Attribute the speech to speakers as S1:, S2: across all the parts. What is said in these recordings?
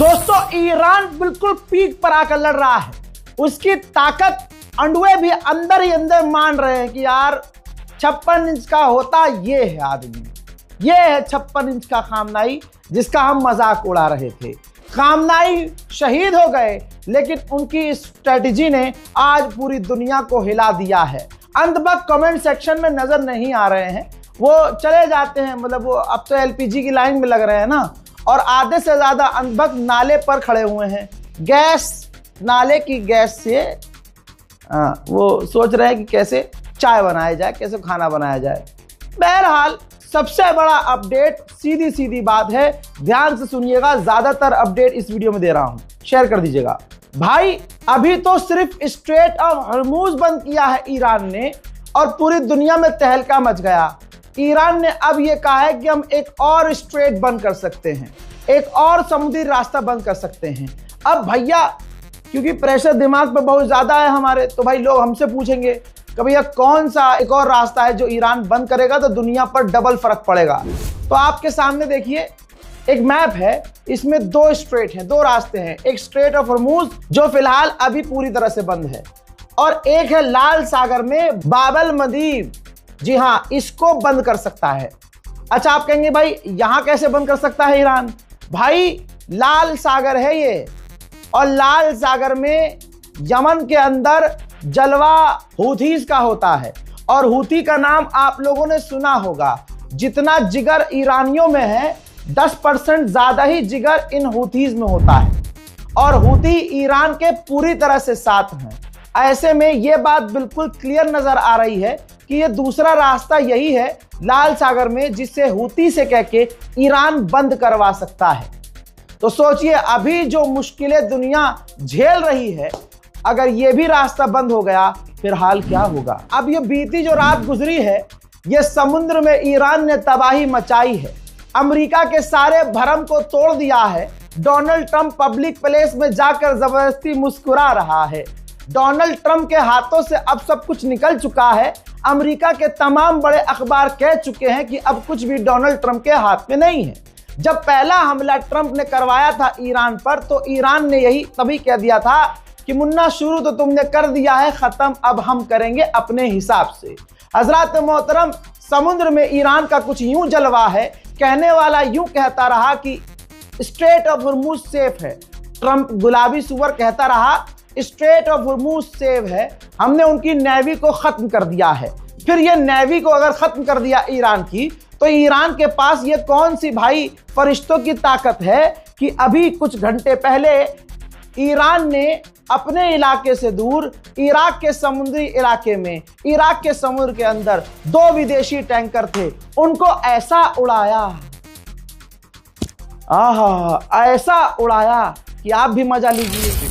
S1: दोस्तों ईरान बिल्कुल पीक पर आकर लड़ रहा है। उसकी ताकत अंडुए भी अंदर ही अंदर मान रहे हैं कि यार 56 इंच का होता ये है आदमी, ये है 56 इंच का खामनाई जिसका हम मजाक उड़ा रहे थे। खामनाई शहीद हो गए, लेकिन उनकी स्ट्रेटजी ने आज पूरी दुनिया को हिला दिया है। अंधभक्त कमेंट सेक्शन में नजर नहीं आ रहे हैं, वो चले जाते हैं, मतलब वो अब तो एलपीजी की लाइन में लग रहे हैं ना। और आधे से ज्यादा अंधभक्त नाले पर खड़े हुए हैं, गैस नाले की गैस से वो सोच रहे हैं कि कैसे चाय बनाया जाए, कैसे खाना बनाया जाए। बहरहाल सबसे बड़ा अपडेट, सीधी सीधी बात है, ध्यान से सुनिएगा, ज्यादातर अपडेट इस वीडियो में दे रहा हूं, शेयर कर दीजिएगा। भाई अभी तो सिर्फ स्ट्रेट ऑफ हॉर्मूज बंद किया है ईरान ने और पूरी दुनिया में तहलका मच गया। ईरान ने अब यह कहा है कि हम एक और स्ट्रेट बंद कर सकते हैं, एक और समुद्री रास्ता बंद कर सकते हैं। अब भैया क्योंकि प्रेशर दिमाग पे बहुत ज्यादा है हमारे, तो भाई लोग हमसे पूछेंगे कि भैया कौन सा एक और रास्ता है जो ईरान बंद करेगा तो दुनिया पर डबल फर्क पड़ेगा। तो आपके सामने देखिए एक मैप है, इसमें 2 स्ट्रेट हैं, 2 रास्ते हैं। एक स्ट्रेट ऑफ हॉर्मूज जो फिलहाल अभी पूरी तरह से बंद है, और एक है लाल सागर में बाबल मंदीब। जी हाँ, इसको बंद कर सकता है। अच्छा आप कहेंगे भाई यहां कैसे बंद कर सकता है ईरान? भाई लाल सागर है ये, और लाल सागर में यमन के अंदर जलवा हूथीज का होता है, और हूथी का नाम आप लोगों ने सुना होगा। जितना जिगर ईरानियों में है 10% ज्यादा ही जिगर इन हूथीज में होता है, और हूथी ईरान के पूरी तरह से साथ हैं। ऐसे में यह बात बिल्कुल क्लियर नजर आ रही है कि यह दूसरा रास्ता यही है लाल सागर में, जिससे हूथी से कह के ईरान बंद करवा सकता है। तो सोचिए अभी जो मुश्किलें दुनिया झेल रही है, अगर यह भी रास्ता बंद हो गया फिर हाल क्या होगा। अब ये बीती जो रात गुजरी है, ये समुद्र में ईरान ने तबाही मचाई है, अमेरिका के सारे भरम को तोड़ दिया है। डोनाल्ड ट्रंप पब्लिक प्लेस में जाकर जबरदस्ती मुस्कुरा रहा है। डोनाल्ड ट्रंप के हाथों से अब सब कुछ निकल चुका है। अमेरिका के तमाम बड़े अखबार कह चुके हैं कि अब कुछ भी डोनाल्ड ट्रंप के हाथ में नहीं है। जब पहला हमला ट्रंप ने करवाया था ईरान पर, तो ईरान ने यही तभी कह दिया था कि मुन्ना शुरू तो तुमने कर दिया है, खत्म अब हम करेंगे अपने हिसाब से। हजरत मोहतरम, समुद्र में ईरान का कुछ यूं जलवा है, कहने वाला यूं कहता रहा कि स्ट्रेट ऑफ हॉर्मूज सेफ है। ट्रंप गुलाबी सुअर कहता रहा स्ट्रेट ऑफ हॉर्मूज सेफ है, हमने उनकी नेवी को खत्म कर दिया है। फिर ये नेवी को अगर खत्म कर दिया ईरान की, तो ईरान के पास ये कौन सी भाई फरिश्तों की ताकत है कि अभी कुछ घंटे पहले ईरान ने अपने इलाके से दूर इराक के समुद्री इलाके में, इराक के समुद्र के अंदर 2 विदेशी टैंकर थे, उनको ऐसा उड़ाया, ऐसा उड़ाया कि आप भी मजा लीजिए।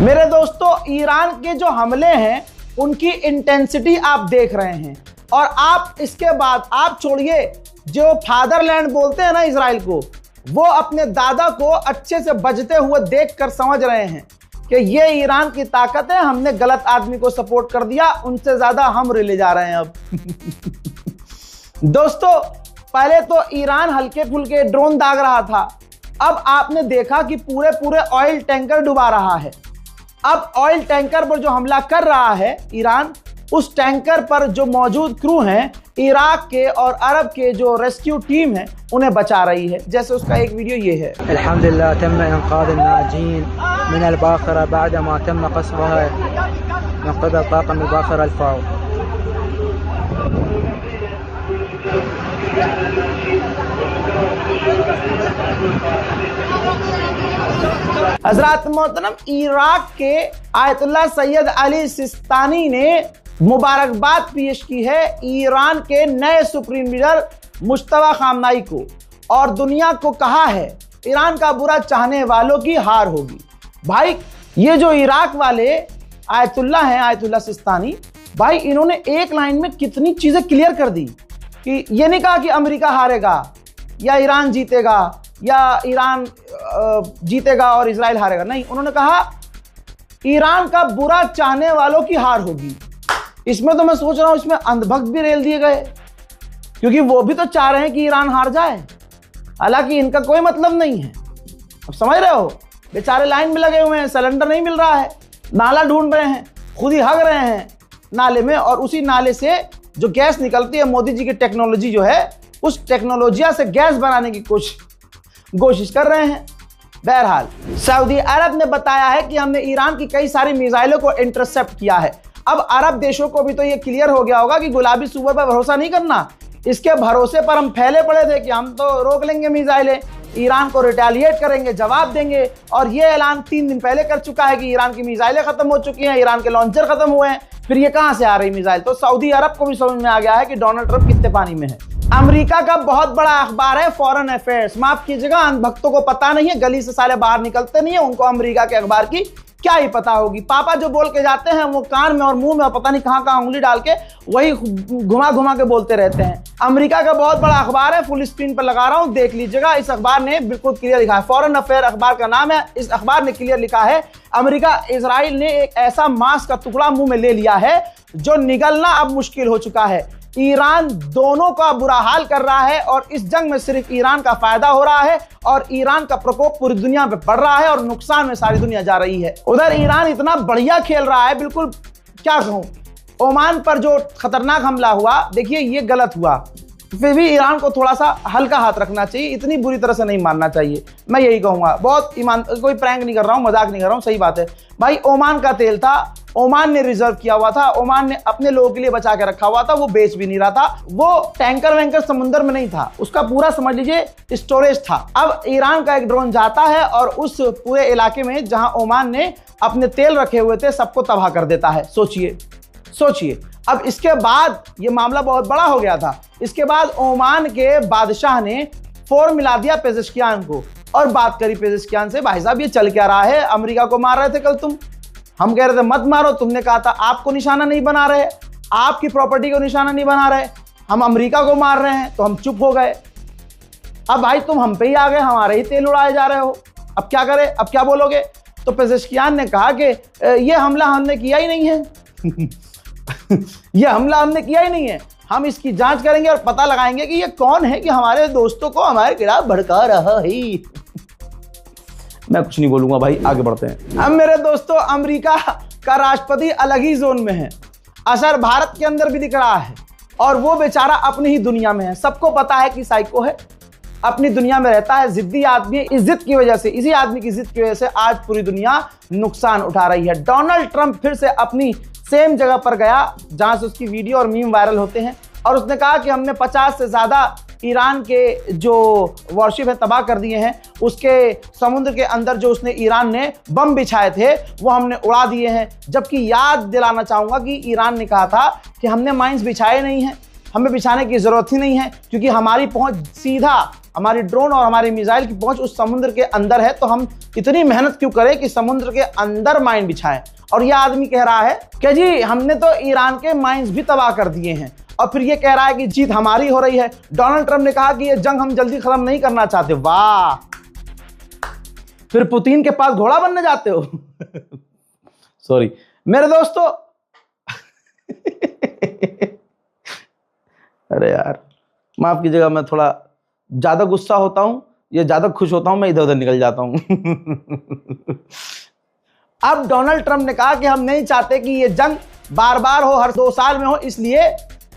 S1: मेरे दोस्तों ईरान के जो हमले हैं उनकी इंटेंसिटी आप देख रहे हैं, और आप इसके बाद आप छोड़िए, जो फादरलैंड बोलते हैं ना इजराइल को, वो अपने दादा को अच्छे से बजते हुए देखकर समझ रहे हैं कि ये ईरान की ताकत है, हमने गलत आदमी को सपोर्ट कर दिया, उनसे ज्यादा हम रिले जा रहे हैं अब। दोस्तों पहले तो ईरान हल्के फुल्के ड्रोन दाग रहा था, अब आपने देखा कि पूरे पूरे ऑयल टैंकर डुबा रहा है। अब ऑयल टैंकर पर जो हमला कर रहा है ईरान, उस टैंकर पर जो मौजूद क्रू हैं, इराक के और अरब के जो रेस्क्यू टीम है, उन्हें बचा रही है। जैसे उसका एक वीडियो ये है।
S2: अल्हम्दुलिल्लाह तम इनक़ाज़ अन्नाजीन मिन अल-बाख़रा बाद मा तम क़स्फ़ुहा min क़िबल ताक़म al-बाख़रा al-फ़ाओ।
S1: हजरत मोहतरम, इराक के आयतुल्लाह सैयद अली सिस्तानी ने मुबारकबाद पेश की है ईरान के नए सुप्रीम लीडर मुश्तबा खामनाई को और दुनिया को कहा है ईरान का बुरा चाहने वालों की हार होगी। भाई ये जो इराक वाले आयतुल्लाह हैं, आयतुल्लाह सिस्तानी भाई, इन्होंने एक लाइन में कितनी चीजें क्लियर कर दी कि ये नहीं कहा कि अमेरिका हारेगा या ईरान जीतेगा या ईरान जीतेगा और इजराइल हारेगा, नहीं, उन्होंने कहा ईरान का बुरा चाहने वालों की हार होगी। इसमें तो मैं सोच रहा हूं इसमें अंधभक्त भी रेल दिए गए, क्योंकि वो भी तो चाह रहे हैं कि ईरान हार जाए, हालांकि इनका कोई मतलब नहीं है। अब समझ रहे हो, बेचारे लाइन में लगे हुए हैं, सिलेंडर नहीं मिल रहा है, नाला ढूंढ रहे हैं, खुद ही हग रहे हैं नाले में, और उसी नाले से जो गैस निकलती है, मोदी जी की टेक्नोलॉजी जो है, उस टेक्नोलॉजी से गैस बनाने की कोशिश कर रहे हैं। बहरहाल सऊदी अरब ने बताया है कि हमने ईरान की कई सारी मिसाइलों को इंटरसेप्ट किया है। अब अरब देशों को भी तो ये क्लियर हो गया होगा कि गुलाबी सुबह पर भरोसा नहीं करना। इसके भरोसे पर हम फैले पड़े थे कि हम तो रोक लेंगे मिसाइलें, ईरान को रिटेलिएट करेंगे, जवाब देंगे, और ये ऐलान 3 दिन पहले कर चुका है कि ईरान की मिसाइलें खत्म हो चुकी हैं, ईरान के लॉन्चर खत्म हुए हैं। फिर ये कहां से आ रही मिसाइल? तो सऊदी अरब को भी समझ में आ गया है कि डोनाल्ड ट्रंप कितने पानी में है। अमेरिका का बहुत बड़ा अखबार है फॉरेन अफेयर्स, माफ कीजिएगा, अंधभक्तों को पता नहीं है, गली से साले बाहर निकलते नहीं है, उनको अमेरिका के अखबार की क्या ही पता होगी। पापा जो बोल के जाते हैं वो कान में और मुंह में और पता नहीं कहां कहां उंगली डाल के वही घुमा घुमा के बोलते रहते हैं। अमेरिका का बहुत बड़ा अखबार है, फुल स्क्रीन पर लगा रहा हूं, देख लीजिएगा। इस अखबार ने बिल्कुल क्लियर लिखा है, फॉरेन अफेयर अखबार का नाम है। इस अखबार ने क्लियर लिखा है, अमेरिका इजराइल ने एक ऐसा मांस का टुकड़ा मुंह में ले लिया है जो निगलना अब मुश्किल हो चुका है। ईरान दोनों का बुरा हाल कर रहा है और इस जंग में सिर्फ ईरान का फायदा हो रहा है और ईरान का प्रकोप पूरी दुनिया पे बढ़ रहा है और नुकसान में सारी दुनिया जा रही है। उधर ईरान इतना बढ़िया खेल रहा है, बिल्कुल क्या कहूं, ओमान पर जो खतरनाक हमला हुआ, देखिए ये गलत हुआ, फिर भी ईरान को थोड़ा सा हल्का हाथ रखना चाहिए, इतनी बुरी तरह से नहीं मारना चाहिए, मैं यही कहूंगा। बहुत ईमान, कोई प्रैंक नहीं कर रहा हूं, मजाक नहीं कर रहा हूं, सही बात है भाई। ओमान का तेल था, ओमान ने रिजर्व किया हुआ था, ओमान ने अपने लोगों के लिए बचा के रखा हुआ था, वो बेच भी नहीं रहा था, वो टैंकर वैंकर समुद्र में नहीं था, उसका पूरा समझ लीजिए स्टोरेज था। अब ईरान का एक ड्रोन जाता है और उस पूरे इलाके में जहां ओमान ने अपने तेल रखे हुए थे सबको तबाह कर देता है। सोचिए। अब इसके बाद ये मामला बहुत बड़ा हो गया था। इसके बाद ओमान के बादशाह ने फोन मिला दिया पेजेश्कियान को और बात करी पेजेश्कियान से, भाई साहब ये चल क्या रहा है, अमेरिका को मार रहे थे कल तुम, हम कह रहे थे मत मारो, तुमने कहा था आपको निशाना नहीं बना रहे, आपकी प्रॉपर्टी को निशाना नहीं बना रहे, हम अमेरिका को मार रहे हैं, तो हम चुप हो गए। अब भाई तुम हम पे ही आ गए, हमारे ही तेल उड़ाए जा रहे हो, अब क्या करें, अब क्या बोलोगे? तो पेजेश्कियान ने कहा कि ये हमला हमने किया ही नहीं है ये हमला हमने किया ही नहीं है, हम इसकी जांच करेंगे और पता लगाएंगे कि ये कौन है कि हमारे दोस्तों को हमारे खिलाफ भड़का रहा है मैं कुछ नहीं बोलूंगा भाई, आगे बढ़ते हैं। अब मेरे दोस्तों, अमेरिका का राष्ट्रपति अलग ही जोन में है, असर भारत के अंदर भी दिख रहा है और वो बेचारा अपनी ही दुनिया में है। सबको पता है कि साइको है, अपनी दुनिया में रहता है, जिद्दी आदमी है। इस जिद की वजह से, इसी आदमी की जिद की वजह से आज पूरी दुनिया नुकसान उठा रही है। डोनाल्ड ट्रंप फिर से अपनी सेम जगह पर गया जहां से उसकी वीडियो और मीम वायरल होते हैं और उसने कहा कि हमने 50 से ज्यादा ईरान के जो वॉरशिप है तबाह कर दिए हैं, उसके समुद्र के अंदर जो उसने ईरान ने बम बिछाए थे वो हमने उड़ा दिए हैं। जबकि याद दिलाना चाहूंगा कि ईरान ने कहा था कि हमने माइंस बिछाए नहीं हैं, हमें बिछाने की जरूरत ही नहीं है, क्योंकि हमारी पहुंच सीधा, हमारी ड्रोन और हमारी मिसाइल की पहुंच उस समुद्र के अंदर है, तो हम इतनी मेहनत क्यों करें कि समुद्र के अंदर माइन बिछाएं। और यह आदमी कह रहा है कि जी हमने तो ईरान के माइंस भी तबाह कर दिए हैं, और फिर ये कह रहा है कि जीत हमारी हो रही है। डोनाल्ड ट्रंप ने कहा कि ये जंग हम जल्दी खत्म नहीं करना चाहते। वाह, फिर पुतिन के पास घोड़ा बनने जाते हो सॉरी मेरे दोस्तों अरे यार माफ कीजिएगा, मैं थोड़ा ज्यादा गुस्सा होता हूं या ज्यादा खुश होता हूं, मैं इधर उधर निकल जाता हूं अब डोनाल्ड ट्रंप ने कहा कि हम नहीं चाहते कि ये जंग बार बार हो, हर 2 साल में हो, इसलिए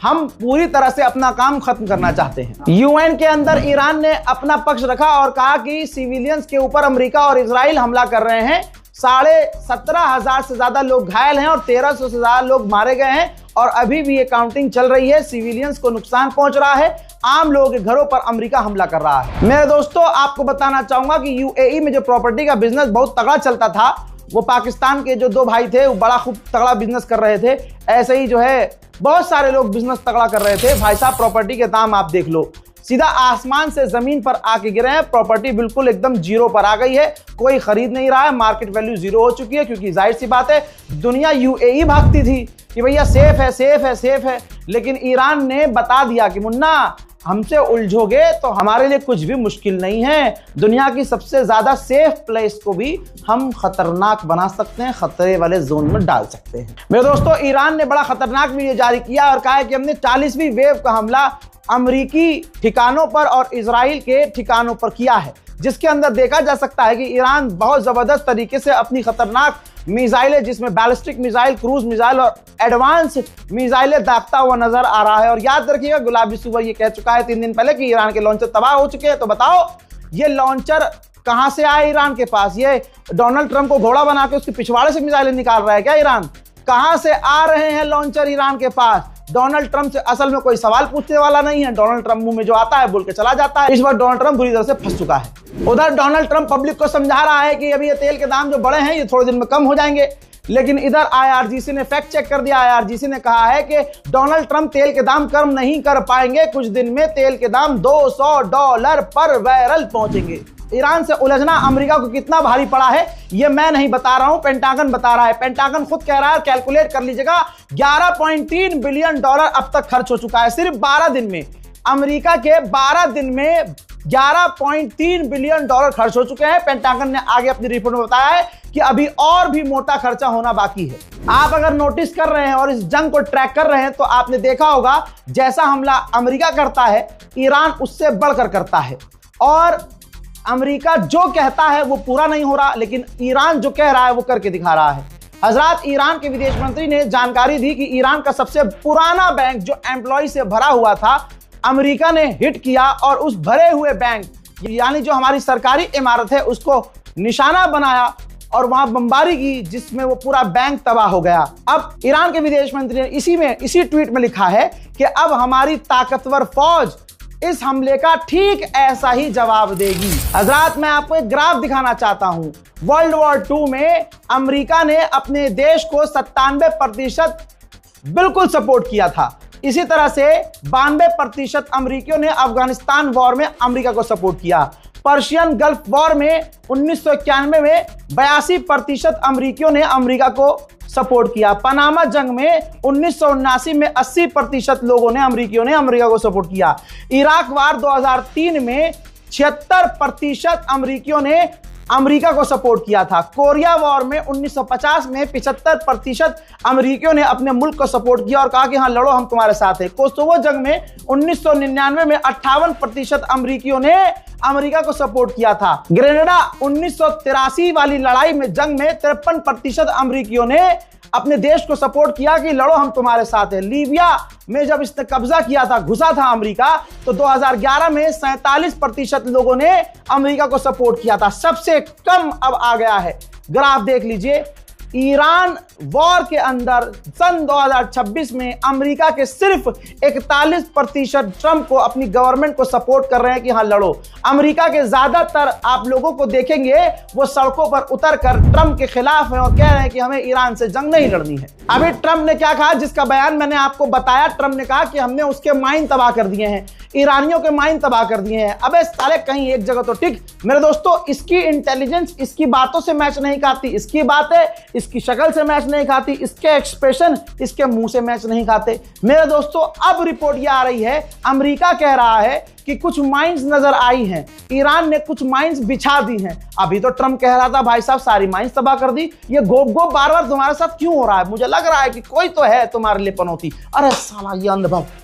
S1: हम पूरी तरह से अपना काम खत्म करना चाहते हैं। यूएन के अंदर ईरान ने अपना पक्ष रखा और कहा कि सिविलियंस के ऊपर अमेरिका और इजराइल हमला कर रहे हैं, 17,500 से ज्यादा लोग घायल हैं और 1,300 से ज्यादा लोग मारे गए हैं और अभी भी ये काउंटिंग चल रही है। सिविलियंस को नुकसान पहुंच रहा है, आम लोगों के घरों पर अमेरिका हमला कर रहा है। मेरे दोस्तों, आपको बताना चाहूंगा कि यूएई में जो प्रॉपर्टी का बिजनेस बहुत तगड़ा चलता था, वो पाकिस्तान के जो दो भाई थे वो बड़ा खूब तगड़ा बिजनेस कर रहे थे। ऐसे ही जो है बहुत सारे लोग बिजनेस तगड़ा कर रहे थे। भाई साहब, प्रॉपर्टी के दाम आप देख लो, सीधा आसमान से जमीन पर आके गिरे हैं। प्रॉपर्टी बिल्कुल एकदम जीरो पर आ गई है, कोई खरीद नहीं रहा है, मार्केट वैल्यू जीरो हो चुकी है। क्योंकि जाहिर सी बात है, दुनिया यूएई भागती थी कि भैया सेफ है, सेफ है, सेफ है। लेकिन ईरान ने बता दिया कि मुन्ना, हमसे उलझोगे तो हमारे लिए कुछ भी मुश्किल नहीं है। दुनिया की सबसे ज्यादा सेफ प्लेस को भी हम खतरनाक बना सकते हैं, खतरे वाले जोन में डाल सकते हैं। मेरे दोस्तों, ईरान ने बड़ा खतरनाक वीडियो जारी किया और कहा है कि हमने 40वीं वेव का हमला अमेरिकी ठिकानों पर और इजराइल के ठिकानों पर किया है, जिसके अंदर देखा जा सकता है कि ईरान बहुत जबरदस्त तरीके से अपनी खतरनाक मिसाइलें, जिसमें बैलिस्टिक मिसाइल, क्रूज मिसाइल और एडवांस मिसाइलें दागता हुआ नजर आ रहा है। और याद रखिएगा, गुलाबी सुबह ये कह चुका है 3 दिन पहले कि ईरान के लॉन्चर तबाह हो चुके हैं। तो बताओ, ये लॉन्चर कहां से आए ईरान के पास? ये डोनाल्ड ट्रंप को घोड़ा बना के उसके पिछवाड़े से मिसाइलें निकाल रहा है क्या ईरान? कहां से आ रहे हैं लॉन्चर ईरान के पास? डोनाल्ड ट्रंप से असल में कोई सवाल पूछने वाला नहीं है। डोनाल्ड ट्रंप मुंह में जो आता है बोल के चला जाता है। इस बार डोनाल्ड ट्रंप बुरी तरह से फंस चुका है। उधर डोनाल्ड ट्रंप पब्लिक को समझा रहा है कि अभी ये तेल के दाम जो बढ़े हैं ये थोड़े दिन में कम हो जाएंगे। लेकिन इधर आईआरजीसी ने फैक्ट चेक कर दिया। आईआरजीसी ने कहा है कि डोनाल्ड ट्रंप तेल के दाम कम नहीं कर पाएंगे। कुछ दिन में तेल के दाम $200 पर बैरल पहुंचेंगे। ईरान से उलझना अमेरिका को कितना भारी पड़ा है ये मैं नहीं बता रहा हूं, पेंटागन बता रहा है। पेंटागन खुद कह रहा है, कैलकुलेट कर लीजिएगा, $11.3 बिलियन अब तक खर्च हो चुका है सिर्फ 12 दिन में। अमेरिका के 12 दिन में $11.3 बिलियन खर्च हो चुके हैं। पेंटागन ने आगे अपनी रिपोर्ट में बताया है कि अभी और भी मोटा खर्चा होना बाकी है। आप अगर नोटिस कर रहे हैं और इस जंग को ट्रैक कर रहे हैं तो आपने देखा होगा, जैसा हमला अमेरिका करता है, ईरान उससे बढ़कर करता है। और अमेरिका जो कहता है वो पूरा नहीं हो रहा, लेकिन ईरान जो कह रहा है वो करके दिखा रहा है। हजरात, ईरान के विदेश मंत्री ने जानकारी दी कि ईरान का सबसे पुराना बैंक जो एम्प्लॉय से भरा हुआ था, अमेरिका ने हिट किया और उस भरे हुए बैंक, यानी जो हमारी सरकारी इमारत है, उसको निशाना बनाया और वहां बमबारी की, जिसमें वो पूरा बैंक तबाह हो गया। अब ईरान के विदेश मंत्री ने इसी ट्वीट में लिखा है कि अब हमारी ताकतवर फौज इस हमले का ठीक ऐसा ही जवाब देगी। हजरात, मैं आपको एक ग्राफ दिखाना चाहता हूं। वर्ल्ड वॉर 2 में अमेरिका ने अपने देश को 97% बिल्कुल सपोर्ट किया था। इसी तरह से 92% अमेरिकियों ने अफगानिस्तान वॉर में अमेरिका को सपोर्ट किया। पर्शियन गल्फ वॉर में 1991 में 82% अमेरिकियों ने अमेरिका को सपोर्ट किया। पनामा जंग में 1979 में 80% लोगों ने अमेरिकियों ने अमेरिका को सपोर्ट किया। इराक वार 2003 में 76% अमेरिकियों ने अमेरिका को सपोर्ट किया था। कोरिया वॉर में 1950 में 75% अमेरिकियों ने अपने मुल्क को सपोर्ट किया और कहा कि हाँ लड़ो, हम तुम्हारे साथ हैं। कोसोवो जंग में 1999 में 58% अमेरिकियों ने अमेरिका को सपोर्ट किया था। ग्रेनेडा 1983 वाली लड़ाई में जंग में 53% अमेरिकियों ने अपने देश को सपोर्ट किया कि लड़ो, हम तुम्हारे साथ हैं। लीबिया में जब इसने कब्जा किया था, घुसा था अमेरिका, तो 2011 में 47% लोगों ने अमेरिका को सपोर्ट किया था। सबसे कम अब आ गया है। ग्राफ देख लीजिए, ईरान वॉर के अंदर सन 2026 में अमेरिका के सिर्फ 41% ट्रंप को, अपनी गवर्नमेंट को सपोर्ट कर रहे हैं कि हाँ लड़ो। अमेरिका के ज्यादातर आप लोगों को देखेंगे वो सड़कों पर उतरकर ट्रंप के खिलाफ हैं और कह रहे हैं कि हमें ईरान से जंग नहीं लड़नी है। अभी ट्रंप ने क्या कहा, जिसका बयान मैंने आपको बताया, ट्रंप ने कहा कि हमने उसके माइन तबाह कर दिए हैं, ईरानियों के माइन तबाह कर दिए हैं। अबे साले, कहीं एक जगह तो टिक। मेरे दोस्तों, इसकी इंटेलिजेंस इसकी बातों से मैच नहीं खाती, इसकी बातें इसकी शक्ल से मैच नहीं खाती, इसके एक्सप्रेशन इसके मुंह से मैच नहीं खाते। मेरे दोस्तों, अब रिपोर्ट ये आ रही है, अमेरिका कह रहा है कि कुछ माइंस नजर आई हैं, ईरान ने कुछ माइंस बिछा दी हैं। अभी तो ट्रंप कह रहा था भाई साहब सारी माइंस तबाह कर दी। ये गोप गोप बार बार तुम्हारे साथ क्यों हो रहा है? मुझे लग रहा है कि कोई तो है तुम्हारे लिए पनौती। अरे साला, ये अंधभक्त।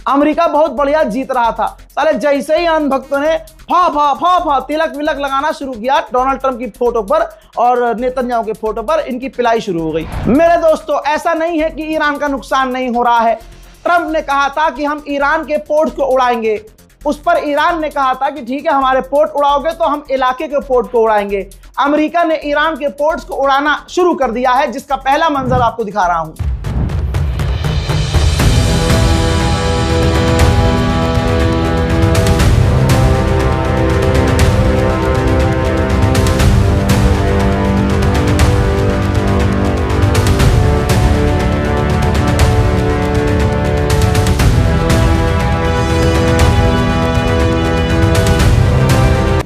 S1: अमेरिका बहुत बढ़िया जीत रहा था, साले जैसे ही अंधभक्तों ने फा तिलक विलक लगाना शुरू किया डोनाल्ड ट्रंप की फोटो पर और नेतन्याहू के फोटो पर, इनकी पिलाई शुरू हो गई। मेरे दोस्तों, ऐसा नहीं है कि ईरान का नुकसान नहीं हो रहा है। ट्रंप ने कहा था कि हम ईरान के पोर्ट को उड़ाएंगे, उस पर ईरान ने कहा था कि ठीक है, हमारे पोर्ट उड़ाओगे तो हम इलाके के पोर्ट को उड़ाएंगे। अमेरिका ने ईरान के पोर्ट्स को उड़ाना शुरू कर दिया है, जिसका पहला मंजर आपको दिखा रहा हूं।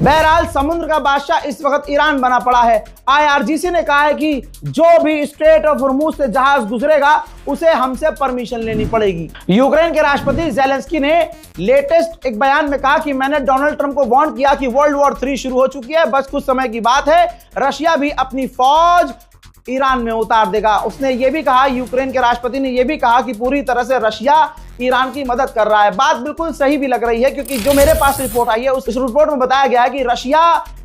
S1: बहरहाल समुद्र का बादशाह इस वक्त ईरान बना पड़ा है। IRGC ने कहा है कि जो भी स्ट्रेट ऑफ हॉर्मुज से जहाज गुजरेगा उसे हमसे परमिशन लेनी पड़ेगी। यूक्रेन के राष्ट्रपति ज़ेलेंस्की ने लेटेस्ट एक बयान में कहा कि मैंने डोनाल्ड ट्रंप को वार्न किया कि वर्ल्ड वॉर 3 शुरू हो चुकी है, बस कुछ समय की बात है, रशिया भी अपनी फौज ईरान में उतार देगा। उसने ये भी कहा, यूक्रेन के राष्ट्रपति ने यह भी कहा कि पूरी तरह से रशिया ईरान की मदद कर रहा है। बात बिल्कुल सही भी लग रही है, क्योंकि जो मेरे पास रिपोर्ट आई है उस रिपोर्ट में बताया गया है कि रशिया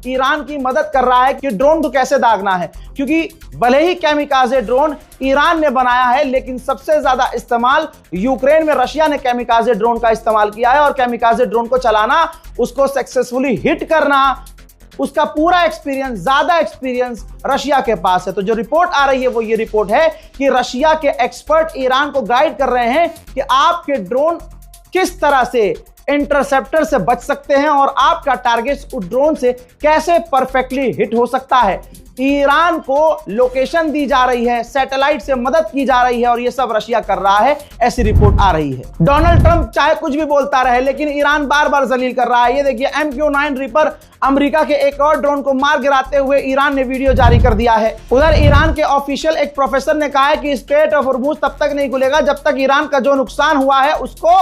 S1: ईरान की मदद कर रहा है कि ड्रोन को कैसे दागना है, क्योंकि भले ही कैमिकाजे ड्रोन ईरान ने बनाया है, लेकिन सबसे ज्यादा इस्तेमाल यूक्रेन में रशिया ने कैमिकाजे ड्रोन का इस्तेमाल किया है। और कैमिकाजे ड्रोन को चलाना, उसको सक्सेसफुली हिट करना, उसका पूरा एक्सपीरियंस, ज्यादा एक्सपीरियंस रशिया के पास है। तो जो रिपोर्ट आ रही है वो ये रिपोर्ट है कि रशिया के एक्सपर्ट ईरान को गाइड कर रहे हैं कि आपके ड्रोन किस तरह से इंटरसेप्टर से बच सकते हैं और आपका टारगेट उस ड्रोन से कैसे परफेक्टली हिट हो सकता है। ईरान को लोकेशन दी जा रही है, सैटेलाइट से मदद की जा रही है, और ये सब रशिया कर रहा है, ऐसी रिपोर्ट आ रही है। डोनाल्ड ट्रंप चाहे कुछ भी बोलता रहे, लेकिन ईरान बार बार जलील कर रहा है। ये देखिए, MQ-9 रीपर अमेरिका के एक और ड्रोन को मार गिराते हुए ईरान ने वीडियो जारी कर दिया है। उधर ईरान के ऑफिशियल एक प्रोफेसर ने कहा है कि स्ट्रेट ऑफ हॉर्मुज तब तक नहीं खुलेगा जब तक ईरान का जो नुकसान हुआ है उसको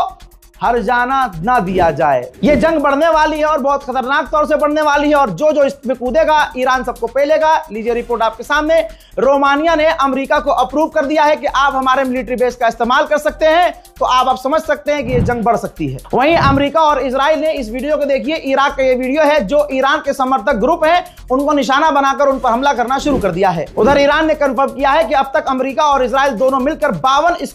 S1: हर जाना ना दिया जाए। ये जंग बढ़ने वाली है और बहुत खतरनाक तौर से बढ़ने वाली है, और जो इसमें कूदेगा ईरान सबको पेलेगा। लीजिए रिपोर्ट आपके सामने। रोमानिया ने अमेरिका को अप्रूव कर दिया है कि आप हमारे मिलिट्री बेस का इस्तेमाल कर सकते हैं, तो आप समझ सकते हैं कि ये जंग बढ़ सकती है। वहीं अमेरिका और इजराइल ने इस वीडियो को देखिए, इराक का ये वीडियो है, जो ईरान के समर्थक ग्रुप है उनको निशाना बनाकर उन पर हमला करना शुरू कर दिया है। उधर ईरान ने कंफर्म किया है कि अब तक अमेरिका और इजराइल दोनों मिलकर 52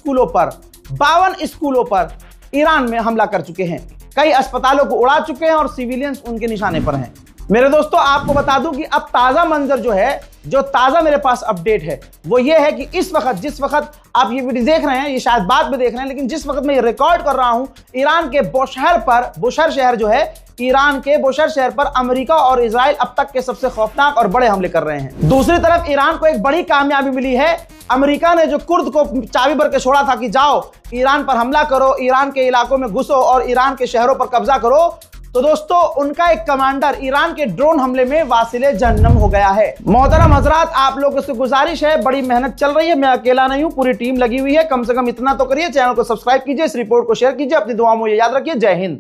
S1: स्कूलों पर ईरान में हमला कर चुके हैं। कई अस्पतालों को उड़ा चुके हैं और सिविलियंस उनके निशाने पर हैं। मेरे दोस्तों, आपको बता दूं कि अब ताजा मंजर जो है, जो ताजा मेरे पास अपडेट है, वो ये है कि इस वक्त, जिस वक्त आप ये वीडियो देख रहे हैं, ये शायद बाद में देख रहे हैं, लेकिन जिस वक्त मैं ये रिकॉर्ड कर रहा हूं, ईरान के बुशहर शहर जो है, ईरान के बुशहर शहर पर अमेरिका और इजराइल अब तक के सबसे खौफनाक और बड़े हमले कर रहे हैं। दूसरी तरफ ईरान को एक बड़ी कामयाबी मिली है। अमेरिका ने जो कुर्द को चाबी भर के छोड़ा था कि जाओ ईरान पर हमला करो, ईरान के इलाकों में घुसो और ईरान के शहरों पर कब्जा करो, तो दोस्तों उनका एक कमांडर ईरान के ड्रोन हमले में वासिले जहन्नम हो गया है। मोहतरम हजरात, आप लोगों से गुजारिश है, बड़ी मेहनत चल रही है, मैं अकेला नहीं हूं, पूरी टीम लगी हुई है, कम से कम इतना तो करिए, चैनल को सब्सक्राइब कीजिए, इस रिपोर्ट को शेयर कीजिए, अपनी दुआओं में याद रखिए। जय हिंद।